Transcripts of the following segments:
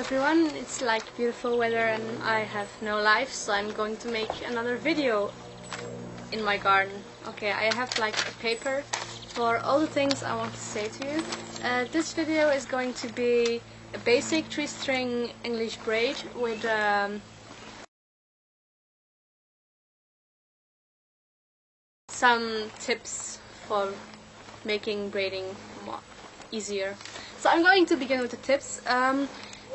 everyone, it's like beautiful weather and I have no life, so I'm going to make another video in my garden. Okay, I have like a paper for all the things I want to say to you. This video is going to be a basic 3-string English braid with some tips for making braiding more easier. So I'm going to begin with the tips.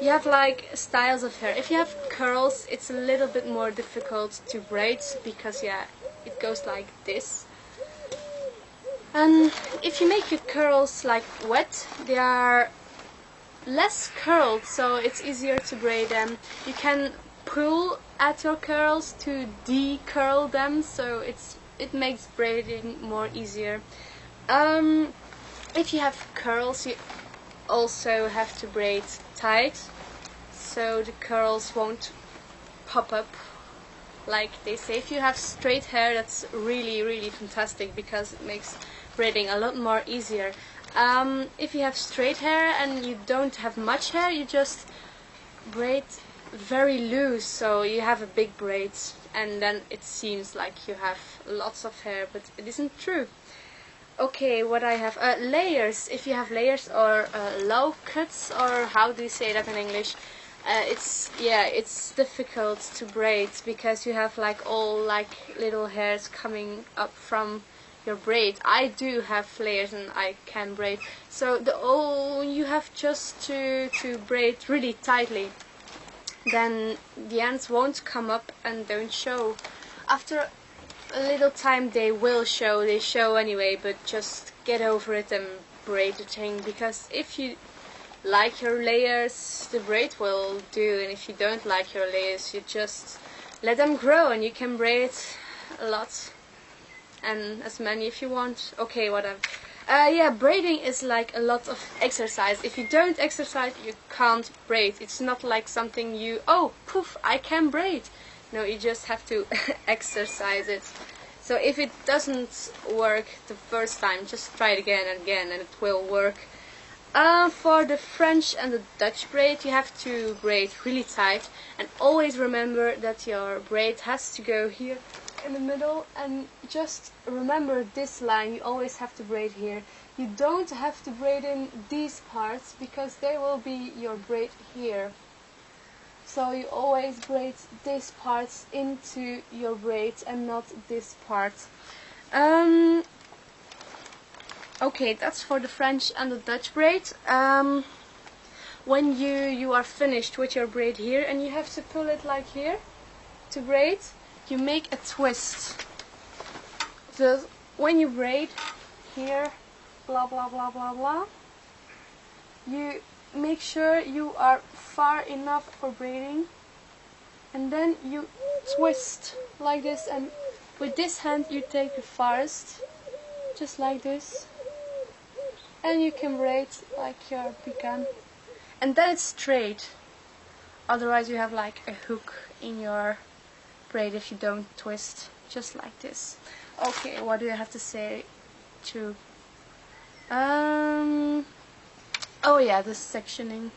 You have like styles of hair. If you have curls, it's a little bit more difficult to braid because it goes like this. And if you make your curls like wet, they are less curled, so it's easier to braid them. You can pull at your curls to de-curl them, so it makes braiding more easier. If you have curls, you also have to braid tight, so the curls won't pop up like they say. If you have straight hair, that's really fantastic because it makes braiding a lot more easier. If you have straight hair and you don't have much hair, you just braid very loose, so you have a big braid and then it seems like you have lots of hair, but it isn't true. Okay, what I have, layers. If you have layers or low cuts, or how do you say that in English? It's difficult to braid because you have like all like little hairs coming up from your braid. I do have layers and I can braid, so you have just to braid really tightly. Then the ends won't come up and don't show. After a little time they will show. They show anyway, but just get over it and braid the thing, because if you like your layers, the braid will do, and if you don't like your layers, you just let them grow and you can braid a lot and as many if you want. Okay, whatever. Braiding is like a lot of exercise. If you don't exercise, you can't braid. It's not like something oh poof, I can braid. No, you just have to exercise it. So if it doesn't work the first time, just try it again and again and it will work. For the French and the Dutch braid, you have to braid really tight, and always remember that your braid has to go here in the middle, and just remember this line. You always have to braid here. You don't have to braid in these parts because they will be your braid here. So you always braid these parts into your braid and not this part. Okay, that's for the French and the Dutch braid. When you are finished with your braid here and you have to pull it like here to braid, you make a twist. So when you braid here, blah blah blah blah blah, you make sure you are far enough for braiding, and then you twist like this, and with this hand you take the farthest, just like this, and you can braid like your pecan, and then it's straight. Otherwise you have like a hook in your braid if you don't twist, just like this. Okay, what do I have to say to oh yeah, the sectioning.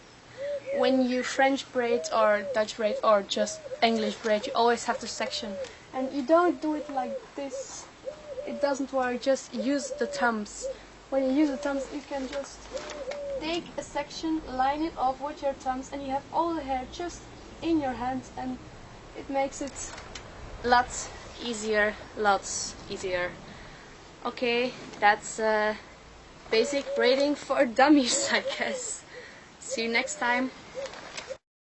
When you French braid or Dutch braid or just English braid, you always have to section, and you don't do it like this. It doesn't work. Just use the thumbs. When you use the thumbs, you can just take a section, line it off with your thumbs, and you have all the hair just in your hands, and it makes it lots easier. Okay, that's basic braiding for dummies, I guess. See you next time.